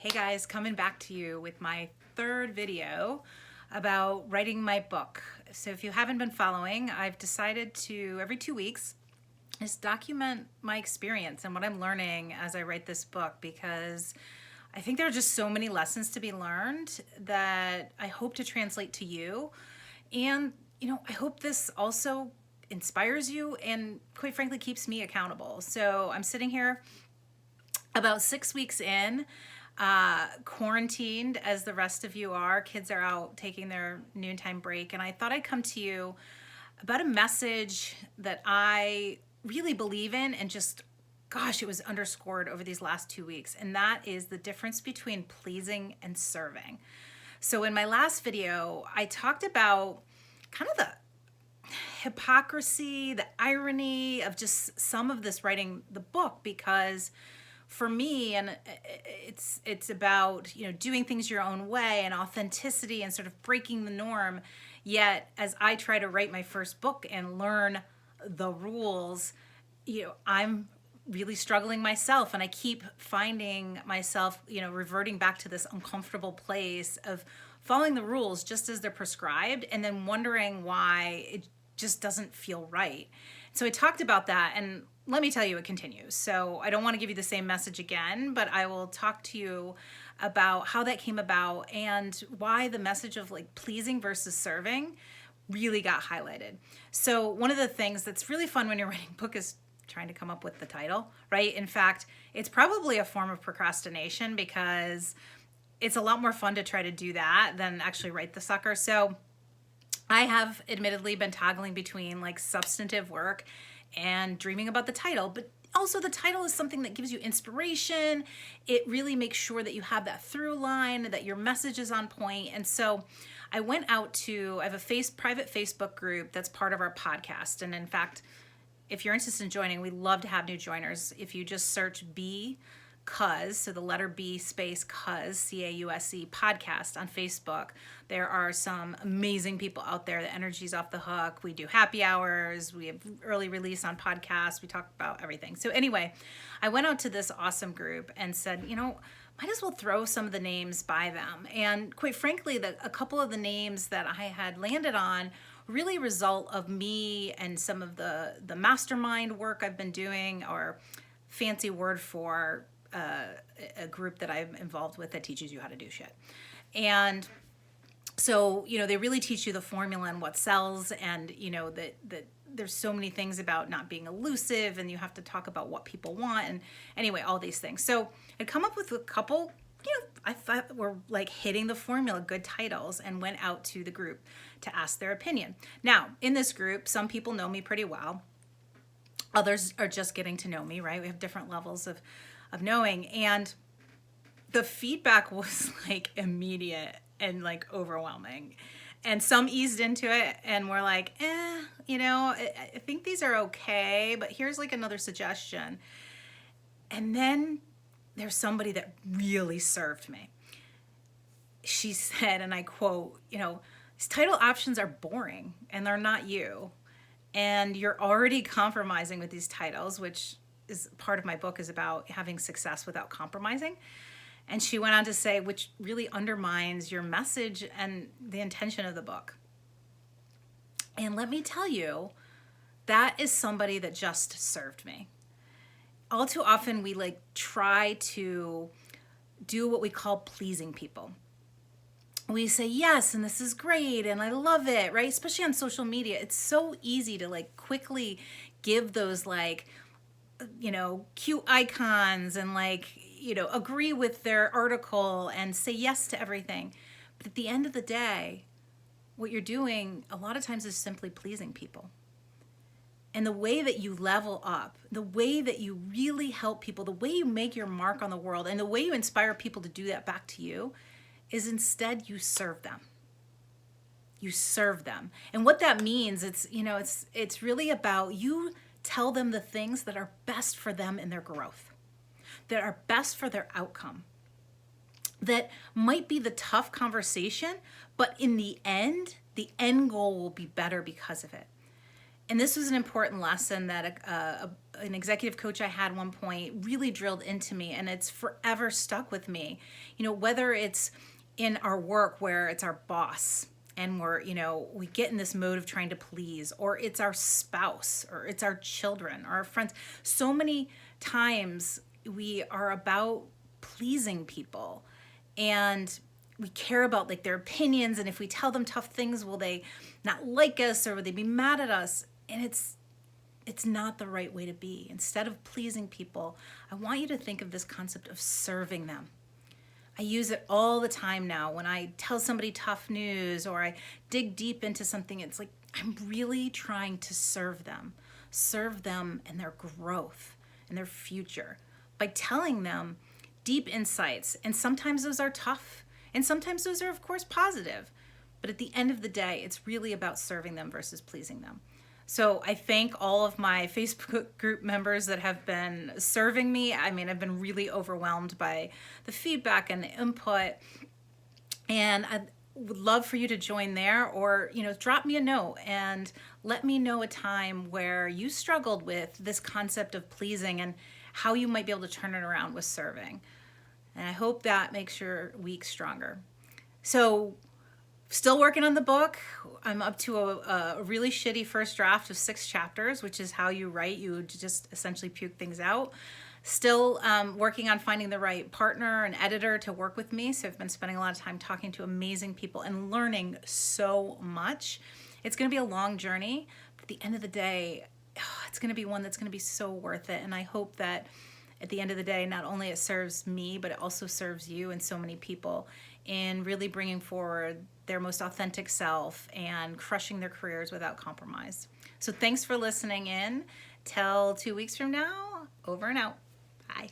Hey guys, coming back to you with my third video about writing my book. So if you haven't been following, I've decided to, every 2 weeks, just document my experience and what I'm learning as I write this book, because I think there are just so many lessons to be learned that I hope to translate to you. And, I hope this also inspires you and, quite frankly, keeps me accountable. So I'm sitting here about 6 weeks in, quarantined as the rest of you are. Kids are out taking their noontime break, and I thought I'd come to you about a message that I really believe in, and just, gosh, it was underscored over these last 2 weeks, and that is the difference between pleasing and serving. So in my last video, I talked about kind of the hypocrisy, the irony of just some of this writing the book, because for me, and it's about doing things your own way and authenticity and sort of breaking the norm. Yet as I try to write my first book and learn the rules, I'm really struggling myself, and I keep finding myself reverting back to this uncomfortable place of following the rules just as they're prescribed, and then wondering why it just doesn't feel right. So I talked about that, and let me tell you, it continues. So I don't want to give you the same message again, but I will talk to you about how that came about and why the message of pleasing versus serving really got highlighted. So one of the things that's really fun when you're writing a book is trying to come up with the title, right? In fact, it's probably a form of procrastination, because it's a lot more fun to try to do that than actually write the sucker. So I have admittedly been toggling between substantive work and dreaming about the title, but also the title is something that gives you inspiration. It really makes sure that you have that through line, that your message is on point. And so I went out to, I have a private Facebook group that's part of our podcast. And in fact, if you're interested in joining, we love to have new joiners. If you just search Cuz, so the letter B space Cuz, C-A-U-S-E podcast on Facebook, there are some amazing people out there. The energy's off the hook. We do happy hours. We have early release on podcasts. We talk about everything. So anyway, I went out to this awesome group and said, might as well throw some of the names by them. And quite frankly, a couple of the names that I had landed on really result of me and some of the mastermind work I've been doing, or fancy word for a group that I'm involved with that teaches you how to do shit. And so, they really teach you the formula and what sells, and, that there's so many things about not being elusive, and you have to talk about what people want, and anyway, all these things. So I'd come up with a couple, I thought were hitting the formula, good titles, and went out to the group to ask their opinion. Now, in this group, some people know me pretty well. Others are just getting to know me, right? We have different levels of knowing, and the feedback was immediate and overwhelming, and some eased into it and were like, I think these are okay, but here's another suggestion. And then there's somebody that really served me. She said, and I quote, these title options are boring and they're not you, and you're already compromising with these titles, which is part of my book, is about having success without compromising. And she went on to say, which really undermines your message and the intention of the book. And let me tell you, that is somebody that just served me. All too often we try to do what we call pleasing people. We say yes, and this is great, and I love it, right? Especially on social media. It's so easy to quickly give those cute icons and agree with their article and say yes to everything. But at the end of the day, what you're doing a lot of times is simply pleasing people. And the way that you level up, the way that you really help people, the way you make your mark on the world, and the way you inspire people to do that back to you, is instead you serve them. You serve them. And what that means, it's really about you tell them the things that are best for them in their growth, that are best for their outcome, that might be the tough conversation, but in the end goal will be better because of it. And this was an important lesson that an executive coach I had one point really drilled into me, and it's forever stuck with me. Whether it's in our work where it's our boss and we get in this mode of trying to please, or it's our spouse, or it's our children, or our friends. So many times we are about pleasing people, and we care about like their opinions, and if we tell them tough things, will they not like us, or will they be mad at us? And it's not the right way to be. Instead of pleasing people, I want you to think of this concept of serving them. I use it all the time now when I tell somebody tough news or I dig deep into something. It's like I'm really trying to serve them and their growth and their future by telling them deep insights. And sometimes those are tough, and sometimes those are, of course, positive. But at the end of the day, it's really about serving them versus pleasing them. So I thank all of my Facebook group members that have been serving me. I mean, I've been really overwhelmed by the feedback and the input. And I would love for you to join there, or, drop me a note and let me know a time where you struggled with this concept of pleasing and how you might be able to turn it around with serving. And I hope that makes your week stronger. So, still working on the book. I'm up to a really shitty first draft of 6 chapters, which is how you write. You just essentially puke things out. Still working on finding the right partner and editor to work with me. So I've been spending a lot of time talking to amazing people and learning so much. It's going to be a long journey, but at the end of the day, it's going to be one that's going to be so worth it. And I hope that at the end of the day, not only it serves me, but it also serves you and so many people in really bringing forward their most authentic self and crushing their careers without compromise. So thanks for listening in. Till 2 weeks from now, over and out. Bye.